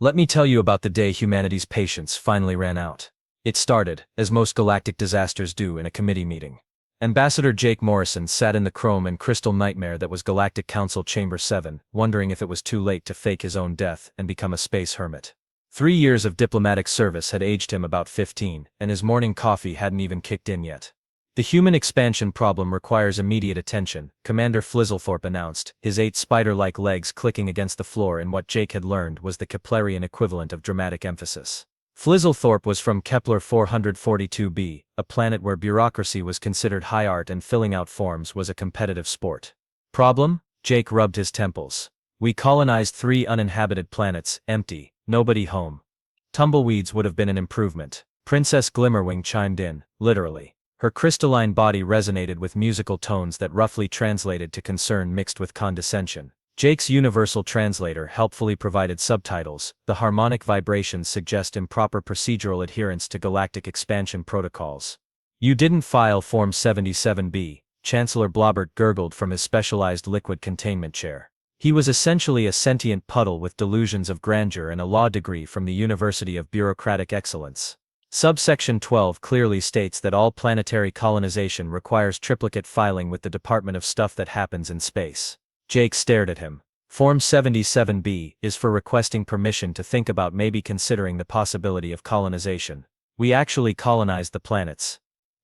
Let me tell you about the day humanity's patience finally ran out. It started, as most galactic disasters do, in a committee meeting. Ambassador Jake Morrison sat in the chrome and crystal nightmare that was Galactic Council Chamber 7, wondering if it was too late to fake his own death and become a space hermit. 3 years of diplomatic service had aged him about 15, and his morning coffee hadn't even kicked in yet. The human expansion problem requires immediate attention, Commander Flizzlethorpe announced, his 8 spider-like legs clicking against the floor in what Jake had learned was the Keplerian equivalent of dramatic emphasis. Flizzlethorpe was from Kepler 442b, a planet where bureaucracy was considered high art and filling out forms was a competitive sport. Problem? Jake rubbed his temples. We colonized 3 uninhabited planets, empty, nobody home. Tumbleweeds would have been an improvement. Princess Glimmerwing chimed in, literally. Her crystalline body resonated with musical tones that roughly translated to concern mixed with condescension. Jake's universal translator helpfully provided subtitles. The harmonic vibrations suggest improper procedural adherence to galactic expansion protocols. You didn't file Form 77B, Chancellor Blobbert gurgled from his specialized liquid containment chair. He was essentially a sentient puddle with delusions of grandeur and a law degree from the University of Bureaucratic Excellence. Subsection 12 clearly states that all planetary colonization requires triplicate filing with the Department of Stuff That Happens in Space. Jake stared at him. Form 77B is for requesting permission to think about maybe considering the possibility of colonization. We actually colonized the planets.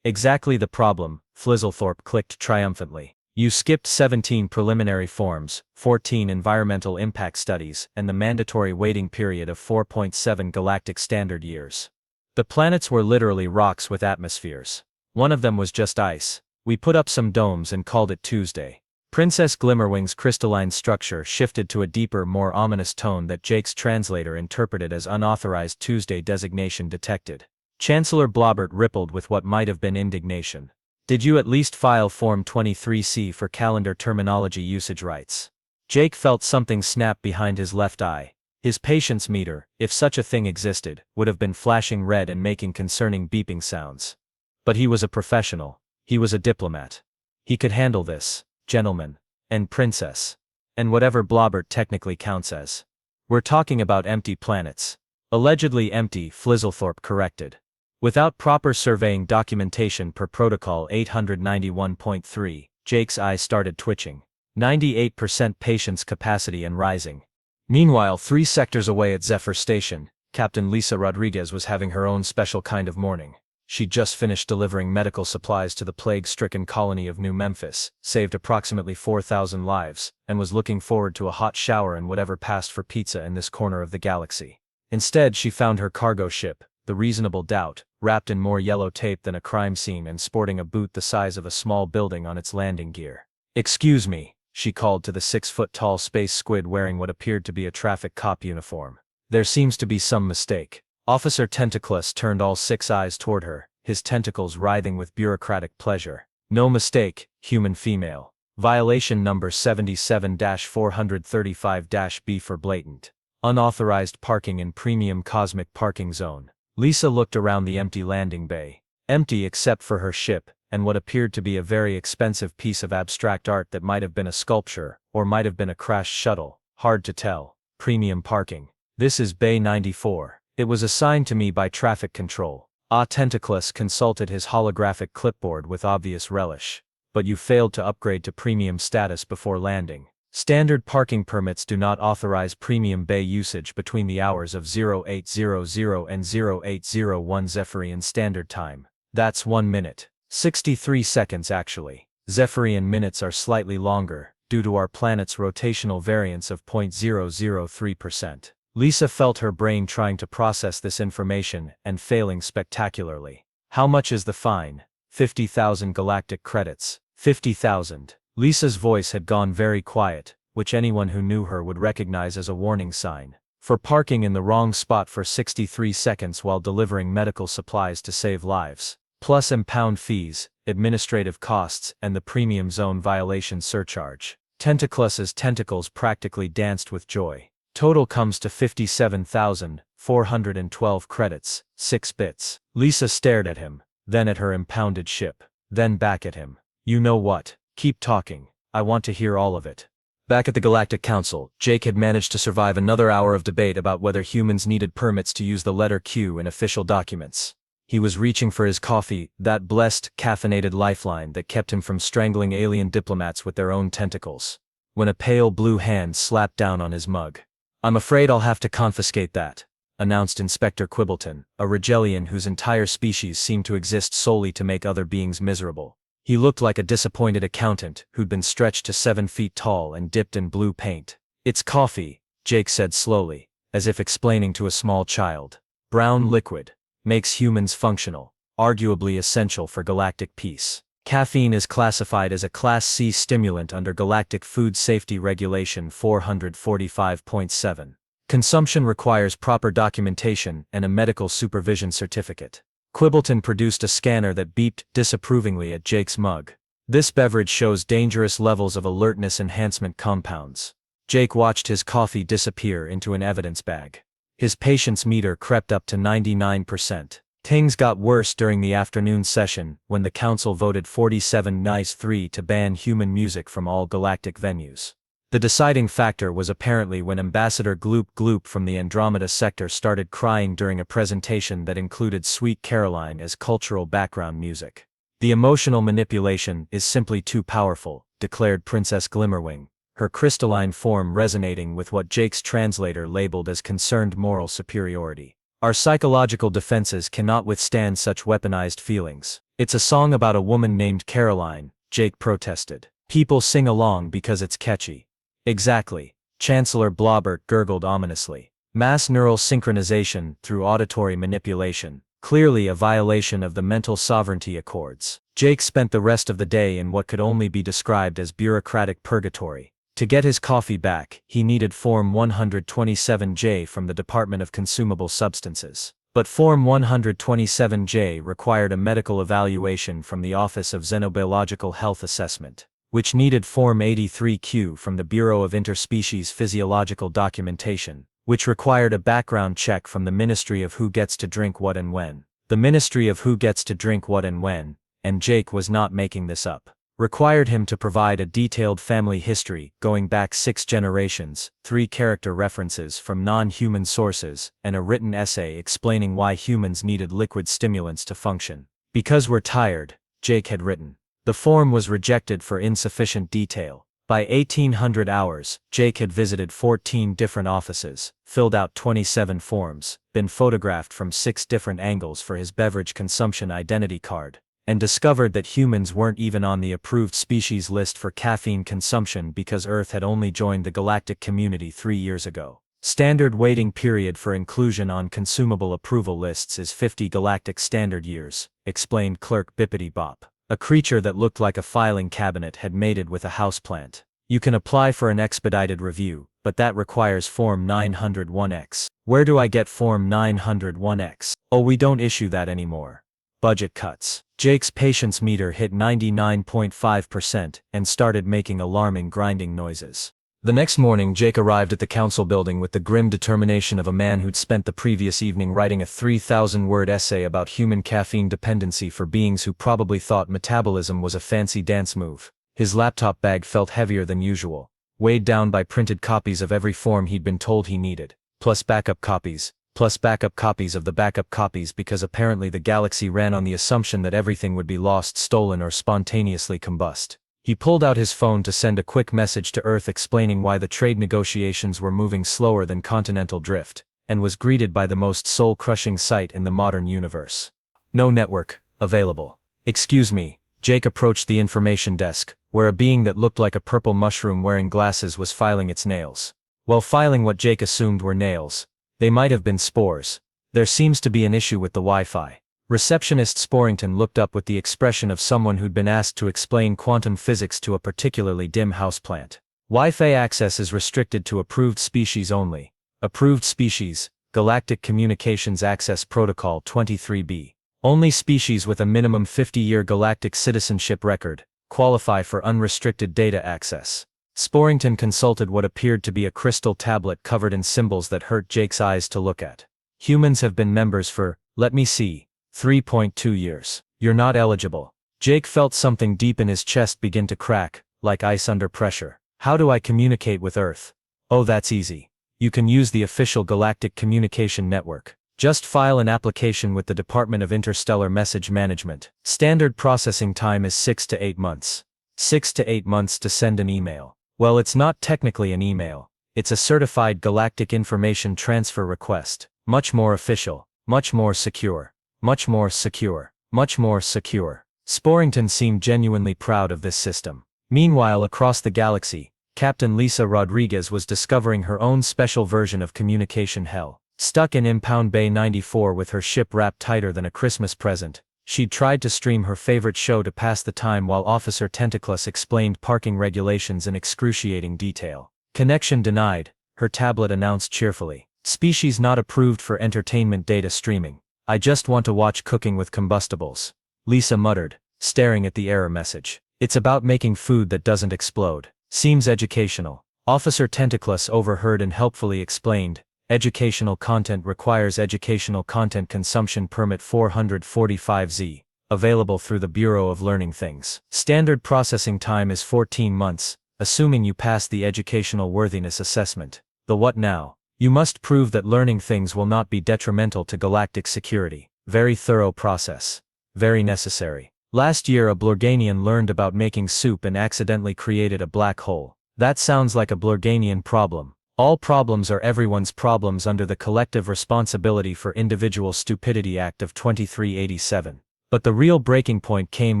Exactly the problem, Flizzlethorpe clicked triumphantly. You skipped 17 preliminary forms, 14 environmental impact studies, and the mandatory waiting period of 4.7 galactic standard years. The planets were literally rocks with atmospheres. One of them was just ice. We put up some domes and called it Tuesday. Princess Glimmerwing's crystalline structure shifted to a deeper, more ominous tone that Jake's translator interpreted as unauthorized Tuesday designation detected. Chancellor Blobbert rippled with what might have been indignation. Did you at least file Form 23C for calendar terminology usage rights? Jake felt something snap behind his left eye. His patience meter, if such a thing existed, would have been flashing red and making concerning beeping sounds. But he was a professional. He was a diplomat. He could handle this, gentlemen. And princess. And whatever Blobbert technically counts as. We're talking about empty planets. Allegedly empty, Flizzlethorpe corrected. Without proper surveying documentation per Protocol 891.3, Jake's eyes started twitching. 98% patience capacity and rising. Meanwhile, 3 sectors away at Zephyr Station, Captain Lisa Rodriguez was having her own special kind of morning. She'd just finished delivering medical supplies to the plague-stricken colony of New Memphis, saved approximately 4,000 lives, and was looking forward to a hot shower and whatever passed for pizza in this corner of the galaxy. Instead, she found her cargo ship, the Reasonable Doubt, wrapped in more yellow tape than a crime scene and sporting a boot the size of a small building on its landing gear. "Excuse me," she called to the 6-foot-tall space squid wearing what appeared to be a traffic cop uniform. "There seems to be some mistake." Officer Tentaclus turned all 6 eyes toward her, his tentacles writhing with bureaucratic pleasure. "No mistake, human female. Violation number 77-435-B for blatant, unauthorized parking in premium cosmic parking zone." Lisa looked around the empty landing bay. Empty except for her ship, and what appeared to be a very expensive piece of abstract art that might have been a sculpture, or might have been a crashed shuttle, hard to tell. Premium parking. "This is Bay 94. It was assigned to me by traffic control." Tentaclus consulted his holographic clipboard with obvious relish. "But you failed to upgrade to premium status before landing. Standard parking permits do not authorize premium bay usage between the hours of 0800 and 0801 Zephyrian Standard Time. That's 1 minute. 63 seconds actually. Zephyrian minutes are slightly longer, due to our planet's rotational variance of 0.003%. Lisa felt her brain trying to process this information and failing spectacularly. "How much is the fine?" 50,000 galactic credits. 50,000. Lisa's voice had gone very quiet, which anyone who knew her would recognize as a warning sign. "For parking in the wrong spot for 63 seconds while delivering medical supplies to save lives. Plus impound fees, administrative costs, and the premium zone violation surcharge." Tentaclus's tentacles practically danced with joy. "Total comes to 57,412 credits, 6 bits. Lisa stared at him, then at her impounded ship, then back at him. "You know what? Keep talking. I want to hear all of it." Back at the Galactic Council, Jake had managed to survive another hour of debate about whether humans needed permits to use the letter Q in official documents. He was reaching for his coffee, that blessed, caffeinated lifeline that kept him from strangling alien diplomats with their own tentacles, when a pale blue hand slapped down on his mug. "I'm afraid I'll have to confiscate that," announced Inspector Quibbleton, a Regellian whose entire species seemed to exist solely to make other beings miserable. He looked like a disappointed accountant who'd been stretched to 7 feet tall and dipped in blue paint. "It's coffee," Jake said slowly, as if explaining to a small child. "Brown liquid. Makes humans functional, arguably essential for galactic peace. Caffeine is classified as a Class C stimulant under Galactic Food Safety Regulation 445.7. Consumption requires proper documentation and a medical supervision certificate." Quibbleton produced a scanner that beeped disapprovingly at Jake's mug. "This beverage shows dangerous levels of alertness enhancement compounds." Jake watched his coffee disappear into an evidence bag. His patience meter crept up to 99%. Things got worse during the afternoon session when the council voted 47-3 to ban human music from all galactic venues. The deciding factor was apparently when Ambassador Gloop Gloop from the Andromeda sector started crying during a presentation that included Sweet Caroline as cultural background music. "The emotional manipulation is simply too powerful," declared Princess Glimmerwing, her crystalline form resonating with what Jake's translator labeled as concerned moral superiority. "Our psychological defenses cannot withstand such weaponized feelings." "It's a song about a woman named Caroline," Jake protested. "People sing along because it's catchy." "Exactly," Chancellor Blobbert gurgled ominously. "Mass neural synchronization through auditory manipulation. Clearly a violation of the mental sovereignty accords." Jake spent the rest of the day in what could only be described as bureaucratic purgatory. To get his coffee back, he needed Form 127J from the Department of Consumable Substances. But Form 127J required a medical evaluation from the Office of Xenobiological Health Assessment, which needed Form 83Q from the Bureau of Interspecies Physiological Documentation, which required a background check from the Ministry of Who Gets to Drink What and When. The Ministry of Who Gets to Drink What and When, and Jake was not making this up, required him to provide a detailed family history going back 6 generations, 3 character references from non-human sources, and a written essay explaining why humans needed liquid stimulants to function. "Because we're tired," Jake had written. The form was rejected for insufficient detail. By 1800 hours, Jake had visited 14 different offices, filled out 27 forms, been photographed from 6 different angles for his beverage consumption identity card, and discovered that humans weren't even on the approved species list for caffeine consumption because Earth had only joined the galactic community 3 years ago. Standard waiting period for inclusion on consumable approval lists is 50 galactic standard years, explained Clerk Bippity Bop. A creature that looked like a filing cabinet had mated with a houseplant. "You can apply for an expedited review, but that requires Form 901X. "Where do I get Form 901X? "Oh, we don't issue that anymore." Budget cuts. Jake's patience meter hit 99.5% and started making alarming grinding noises. The next morning, Jake arrived at the council building with the grim determination of a man who'd spent the previous evening writing a 3,000-word essay about human caffeine dependency for beings who probably thought metabolism was a fancy dance move. His laptop bag felt heavier than usual, weighed down by printed copies of every form he'd been told he needed, plus backup copies of the backup copies because apparently the galaxy ran on the assumption that everything would be lost, stolen, or spontaneously combust. He pulled out his phone to send a quick message to Earth explaining why the trade negotiations were moving slower than continental drift, and was greeted by the most soul-crushing sight in the modern universe. "No network available." "Excuse me." Jake approached the information desk, where a being that looked like a purple mushroom wearing glasses was filing its nails. While filing what Jake assumed were nails, they might have been spores. "There seems to be an issue with the Wi-Fi." Receptionist Sporrington looked up with the expression of someone who'd been asked to explain quantum physics to a particularly dim houseplant. "Wi-Fi access is restricted to approved species only." Approved species, Galactic Communications Access Protocol 23B. Only species with a minimum 50-year galactic citizenship record qualify for unrestricted data access. Sporrington consulted what appeared to be a crystal tablet covered in symbols that hurt Jake's eyes to look at. "Humans have been members for, let me see, 3.2 years. You're not eligible." Jake felt something deep in his chest begin to crack, like ice under pressure. How do I communicate with Earth? Oh, that's easy. You can use the official Galactic Communication Network. Just file an application with the Department of Interstellar Message Management. Standard processing time is 6 to 8 months. 6 to 8 months to send an email. Well, it's not technically an email. It's a certified Galactic Information Transfer Request. Much more official. Much more secure. Much more secure. Much more secure. Sporrington seemed genuinely proud of this system. Meanwhile, across the galaxy, Captain Lisa Rodriguez was discovering her own special version of communication hell. Stuck in Impound Bay 94 with her ship wrapped tighter than a Christmas present, she'd tried to stream her favorite show to pass the time while Officer Tentaclus explained parking regulations in excruciating detail. Connection denied, her tablet announced cheerfully. Species not approved for entertainment data streaming. I just want to watch Cooking with Combustibles. Lisa muttered, staring at the error message. It's about making food that doesn't explode. Seems educational. Officer Tentaclus overheard and helpfully explained. Educational content requires Educational Content Consumption Permit 445Z, available through the Bureau of Learning Things. Standard processing time is 14 months, assuming you pass the Educational Worthiness Assessment. The what now? You must prove that learning things will not be detrimental to galactic security. Very thorough process. Very necessary. Last year a Blorganian learned about making soup and accidentally created a black hole. That sounds like a Blorganian problem. All problems are everyone's problems under the Collective Responsibility for Individual Stupidity Act of 2387. But the real breaking point came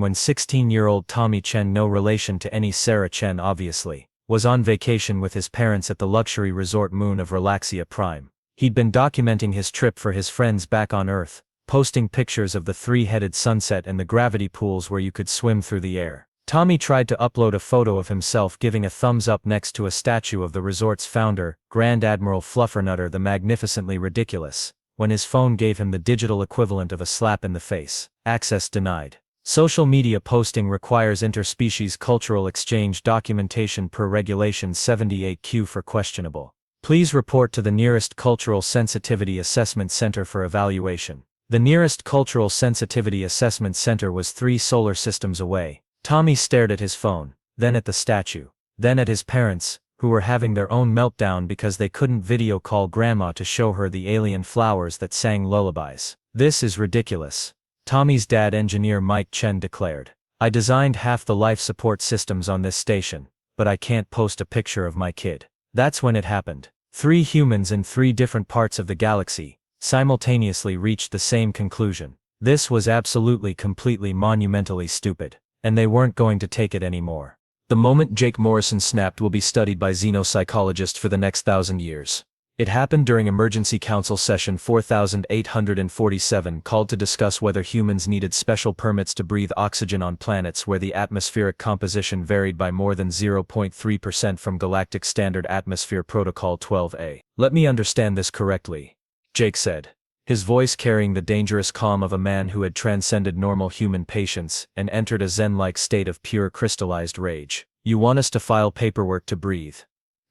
when 16-year-old Tommy Chen, no relation to any Sarah Chen obviously, was on vacation with his parents at the luxury resort Moon of Relaxia Prime. He'd been documenting his trip for his friends back on Earth, posting pictures of the three-headed sunset and the gravity pools where you could swim through the air. Tommy tried to upload a photo of himself giving a thumbs up next to a statue of the resort's founder, Grand Admiral Fluffernutter the Magnificently Ridiculous, when his phone gave him the digital equivalent of a slap in the face. Access denied. Social media posting requires interspecies cultural exchange documentation per Regulation 78Q for questionable. Please report to the nearest Cultural Sensitivity Assessment Center for evaluation. The nearest Cultural Sensitivity Assessment Center was 3 solar systems away. Tommy stared at his phone, then at the statue, then at his parents, who were having their own meltdown because they couldn't video call Grandma to show her the alien flowers that sang lullabies. This is ridiculous. Tommy's dad, engineer Mike Chen, declared. I designed half the life support systems on this station, but I can't post a picture of my kid. That's when it happened. 3 humans in 3 different parts of the galaxy simultaneously reached the same conclusion. This was absolutely completely monumentally stupid. And they weren't going to take it anymore. The moment Jake Morrison snapped will be studied by xenopsychologists for the next 1,000 years. It happened during Emergency Council Session 4847, called to discuss whether humans needed special permits to breathe oxygen on planets where the atmospheric composition varied by more than 0.3% from Galactic Standard Atmosphere Protocol 12A. Let me understand this correctly, Jake said, his voice carrying the dangerous calm of a man who had transcended normal human patience and entered a zen-like state of pure crystallized rage. You want us to file paperwork to breathe?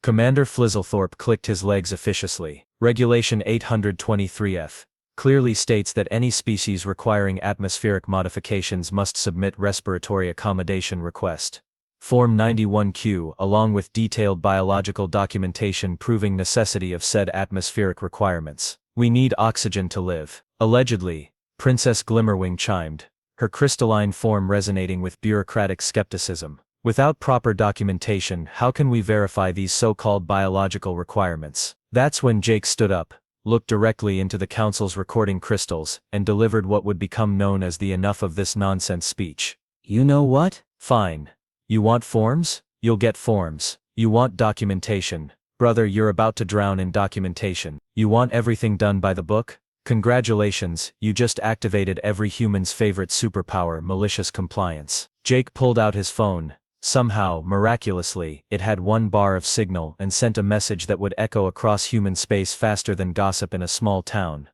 Commander Flizzlethorpe clicked his legs officiously. Regulation 823F clearly states that any species requiring atmospheric modifications must submit respiratory accommodation request. Form 91Q, along with detailed biological documentation proving necessity of said atmospheric requirements. We need oxygen to live. Allegedly, Princess Glimmerwing chimed, her crystalline form resonating with bureaucratic skepticism. Without proper documentation, how can we verify these so-called biological requirements? That's when Jake stood up, looked directly into the council's recording crystals, and delivered what would become known as the enough of this nonsense speech. You know what? Fine. You want forms? You'll get forms. You want documentation? Brother, you're about to drown in documentation. You want everything done by the book? Congratulations, you just activated every human's favorite superpower, malicious compliance. Jake pulled out his phone. Somehow, miraculously, it had 1 bar of signal and sent a message that would echo across human space faster than gossip in a small town.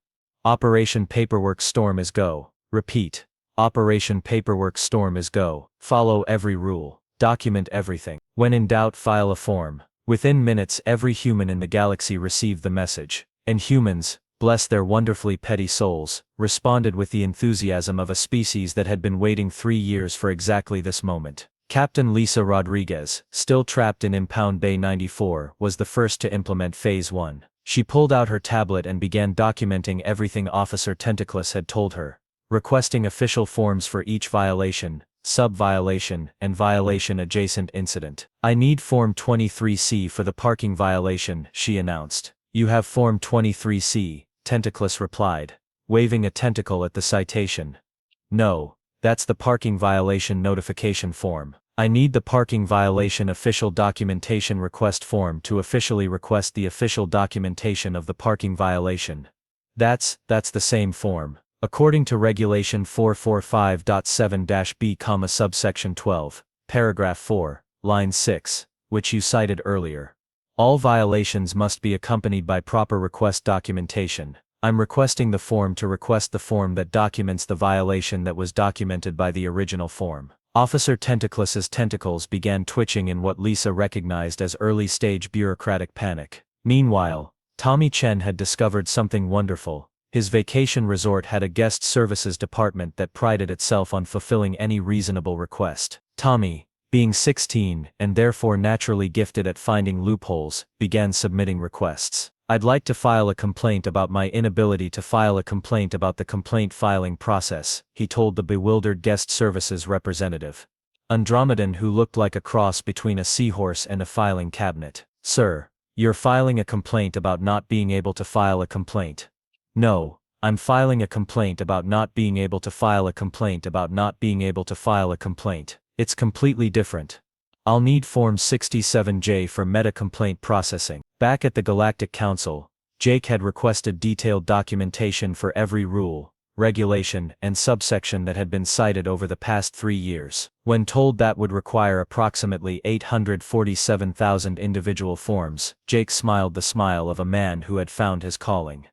Operation Paperwork Storm is go. Repeat. Operation Paperwork Storm is go. Follow every rule. Document everything. When in doubt, file a form. Within minutes, every human in the galaxy received the message. And humans, bless their wonderfully petty souls, responded with the enthusiasm of a species that had been waiting 3 years for exactly this moment. Captain Lisa Rodriguez, still trapped in Impound Bay 94, was the first to implement Phase 1. She pulled out her tablet and began documenting everything Officer Tentaclus had told her, requesting official forms for each violation, sub-violation, and violation-adjacent incident. "I need Form 23C for the parking violation," she announced. "You have Form 23C, Tentaclus replied, waving a tentacle at the citation. "No, that's the parking violation notification form. I need the parking violation official documentation request form to officially request the official documentation of the parking violation." That's the same form. According to Regulation 445.7-B, subsection 12, paragraph 4, line 6, which you cited earlier. All violations must be accompanied by proper request documentation. I'm requesting the form to request the form that documents the violation that was documented by the original form. Officer Tentaclus's tentacles began twitching in what Lisa recognized as early-stage bureaucratic panic. Meanwhile, Tommy Chen had discovered something wonderful. His vacation resort had a guest services department that prided itself on fulfilling any reasonable request. Tommy, being 16 and therefore naturally gifted at finding loopholes, began submitting requests. "I'd like to file a complaint about my inability to file a complaint about the complaint filing process," he told the bewildered guest services representative. Andromedan, who looked like a cross between a seahorse and a filing cabinet. "Sir, you're filing a complaint about not being able to file a complaint." "No, I'm filing a complaint about not being able to file a complaint about not being able to file a complaint. It's completely different. I'll need Form 67J for meta-complaint processing." Back at the Galactic Council, Jake had requested detailed documentation for every rule, regulation, and subsection that had been cited over the past 3 years. When told that would require approximately 847,000 individual forms, Jake smiled the smile of a man who had found his calling.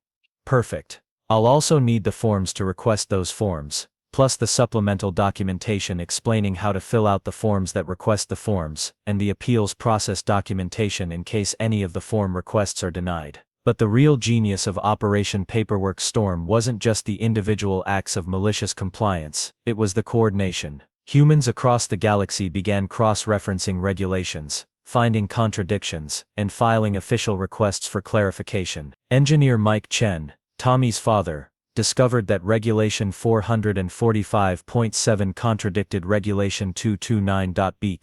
"Perfect. I'll also need the forms to request those forms, plus the supplemental documentation explaining how to fill out the forms that request the forms, and the appeals process documentation in case any of the form requests are denied." But the real genius of Operation Paperwork Storm wasn't just the individual acts of malicious compliance, it was the coordination. Humans across the galaxy began cross-referencing regulations, finding contradictions, and filing official requests for clarification. Engineer Mike Chen, Tommy's father, discovered that Regulation 445.7 contradicted Regulation 229.b,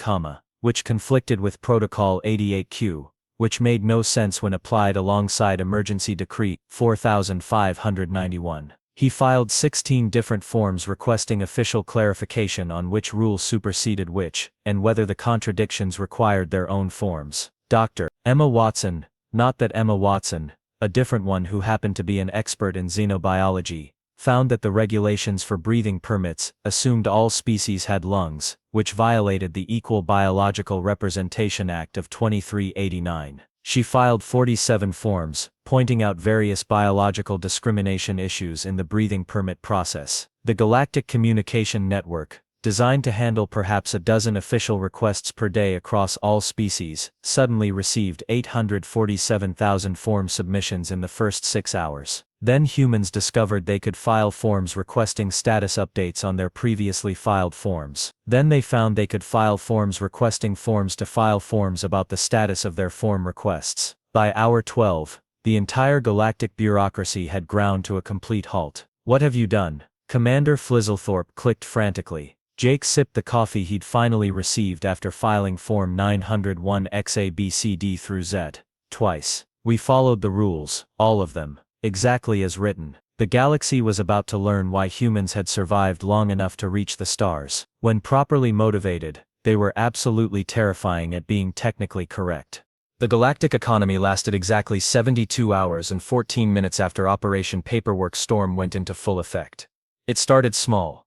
which conflicted with Protocol 88Q, which made no sense when applied alongside Emergency Decree 4591. He filed 16 different forms requesting official clarification on which rule superseded which, and whether the contradictions required their own forms. Dr. Emma Watson, not that Emma Watson, a different one who happened to be an expert in xenobiology, found that the regulations for breathing permits assumed all species had lungs, which violated the Equal Biological Representation Act of 2389. She filed 47 forms, pointing out various biological discrimination issues in the breathing permit process. The Galactic Communication Network, designed to handle perhaps a dozen official requests per day across all species, suddenly received 847,000 form submissions in the first 6 hours. Then humans discovered they could file forms requesting status updates on their previously filed forms. Then they found they could file forms requesting forms to file forms about the status of their form requests. By hour 12, the entire galactic bureaucracy had ground to a complete halt. "What have you done?" Commander Flizzlethorpe clicked frantically. Jake sipped the coffee he'd finally received after filing Form 901 XABCD through Z. Twice. "We followed the rules, all of them, exactly as written." The galaxy was about to learn why humans had survived long enough to reach the stars. When properly motivated, they were absolutely terrifying at being technically correct. The galactic economy lasted exactly 72 hours and 14 minutes after Operation Paperwork Storm went into full effect. It started small.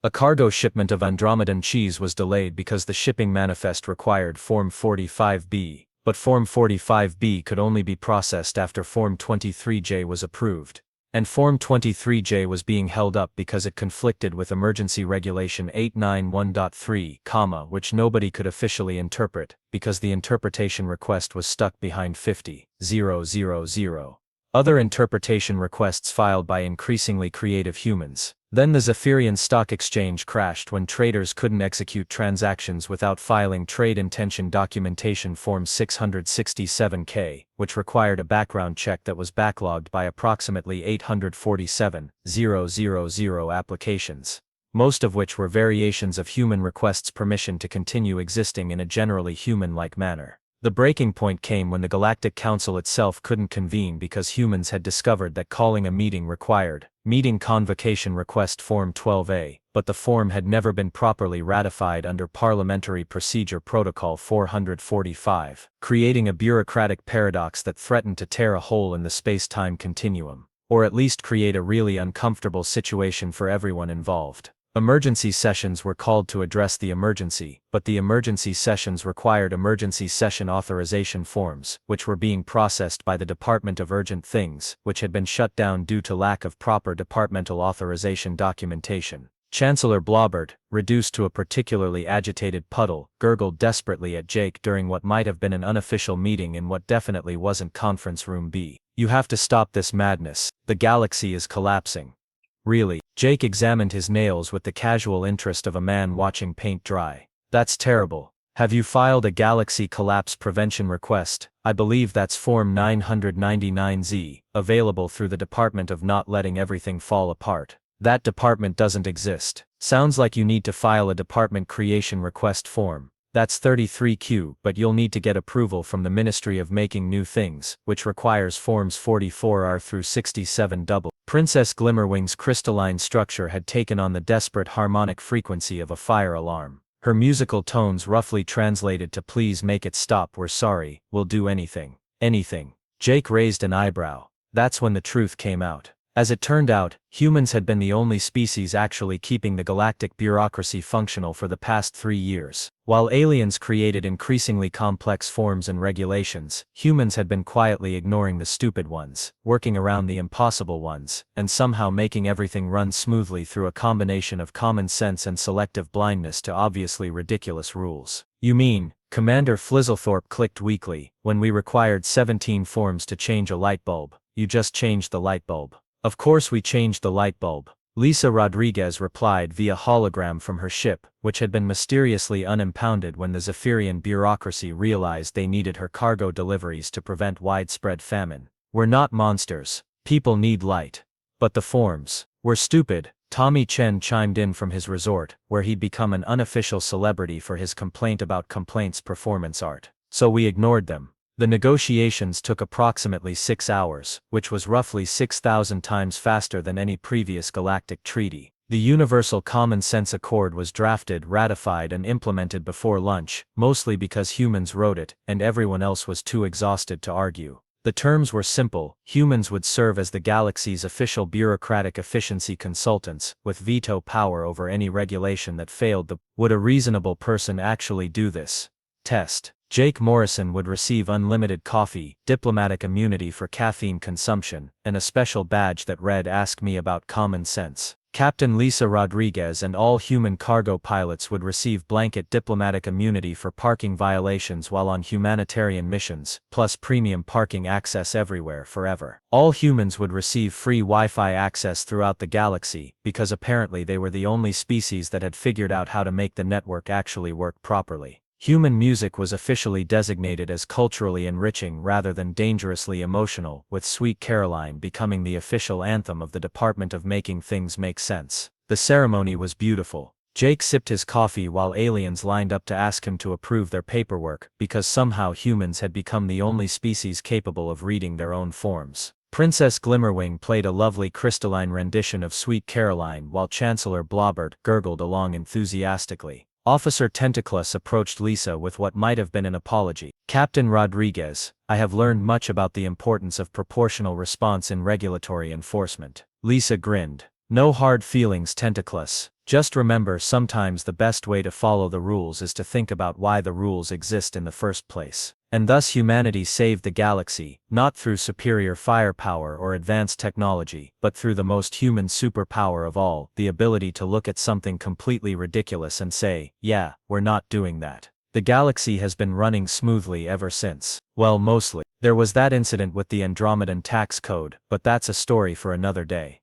A cargo shipment of Andromedan cheese was delayed because the shipping manifest required Form 45B, but Form 45B could only be processed after Form 23J was approved, and Form 23J was being held up because it conflicted with Emergency Regulation 891.3, which nobody could officially interpret, because the interpretation request was stuck behind 50,000. Other interpretation requests filed by increasingly creative humans. Then the Zephyrian stock exchange crashed when traders couldn't execute transactions without filing trade intention documentation Form 667K, which required a background check that was backlogged by approximately 847,000 applications, most of which were variations of human requests permission to continue existing in a generally human-like manner. The breaking point came when the Galactic Council itself couldn't convene because humans had discovered that calling a meeting required meeting convocation request Form 12A, but the form had never been properly ratified under Parliamentary Procedure Protocol 445, creating a bureaucratic paradox that threatened to tear a hole in the space-time continuum, or at least create a really uncomfortable situation for everyone involved. Emergency sessions were called to address the emergency, but the emergency sessions required emergency session authorization forms, which were being processed by the Department of Urgent Things, which had been shut down due to lack of proper departmental authorization documentation. Chancellor Blobbert, reduced to a particularly agitated puddle, gurgled desperately at Jake during what might have been an unofficial meeting in what definitely wasn't Conference Room B. "You have to stop this madness. The galaxy is collapsing." "Really?" Jake examined his nails with the casual interest of a man watching paint dry. "That's terrible. Have you filed a galaxy collapse prevention request? I believe that's Form 999Z, available through the Department of Not Letting Everything Fall Apart." "That department doesn't exist. Sounds like you need to file a department creation request form. That's 33Q, but you'll need to get approval from the Ministry of Making New Things, which requires Forms 44R through 67W. Princess Glimmerwing's crystalline structure had taken on the desperate harmonic frequency of a fire alarm. Her musical tones roughly translated to "Please make it stop, we're sorry, we'll do anything." Anything. Jake raised an eyebrow. That's when the truth came out. As it turned out, humans had been the only species actually keeping the galactic bureaucracy functional for the past 3 years. While aliens created increasingly complex forms and regulations, humans had been quietly ignoring the stupid ones, working around the impossible ones, and somehow making everything run smoothly through a combination of common sense and selective blindness to obviously ridiculous rules. "You mean," Commander Flizzlethorpe clicked weakly, "when we required 17 forms to change a light bulb, you just changed the light bulb?" "Of course we changed the light bulb," Lisa Rodriguez replied via hologram from her ship, which had been mysteriously unimpounded when the Zephyrian bureaucracy realized they needed her cargo deliveries to prevent widespread famine. "We're not monsters. People need light. But the forms. We're stupid." Tommy Chen chimed in from his resort, where he'd become an unofficial celebrity for his complaint about complaints performance art. "So we ignored them." The negotiations took approximately 6 hours, which was roughly 6,000 times faster than any previous galactic treaty. The Universal Common Sense Accord was drafted, ratified and implemented before lunch, mostly because humans wrote it, and everyone else was too exhausted to argue. The terms were simple: humans would serve as the galaxy's official bureaucratic efficiency consultants, with veto power over any regulation that failed the. Would a reasonable person actually do this? Test. Jake Morrison would receive unlimited coffee, diplomatic immunity for caffeine consumption, and a special badge that read "Ask me about common sense." Captain Lisa Rodriguez and all human cargo pilots would receive blanket diplomatic immunity for parking violations while on humanitarian missions, plus premium parking access everywhere forever. All humans would receive free Wi-Fi access throughout the galaxy, because apparently they were the only species that had figured out how to make the network actually work properly. Human music was officially designated as culturally enriching rather than dangerously emotional, with Sweet Caroline becoming the official anthem of the Department of Making Things Make Sense. The ceremony was beautiful. Jake sipped his coffee while aliens lined up to ask him to approve their paperwork, because somehow humans had become the only species capable of reading their own forms. Princess Glimmerwing played a lovely crystalline rendition of Sweet Caroline while Chancellor Blobbert gurgled along enthusiastically. Officer Tentaclus approached Lisa with what might have been an apology. "Captain Rodriguez, I have learned much about the importance of proportional response in regulatory enforcement." Lisa grinned. "No hard feelings, Tentaclus. Just remember, sometimes the best way to follow the rules is to think about why the rules exist in the first place." And thus humanity saved the galaxy, not through superior firepower or advanced technology, but through the most human superpower of all, the ability to look at something completely ridiculous and say, "Yeah, we're not doing that." The galaxy has been running smoothly ever since. Well, mostly. There was that incident with the Andromedan tax code, but that's a story for another day.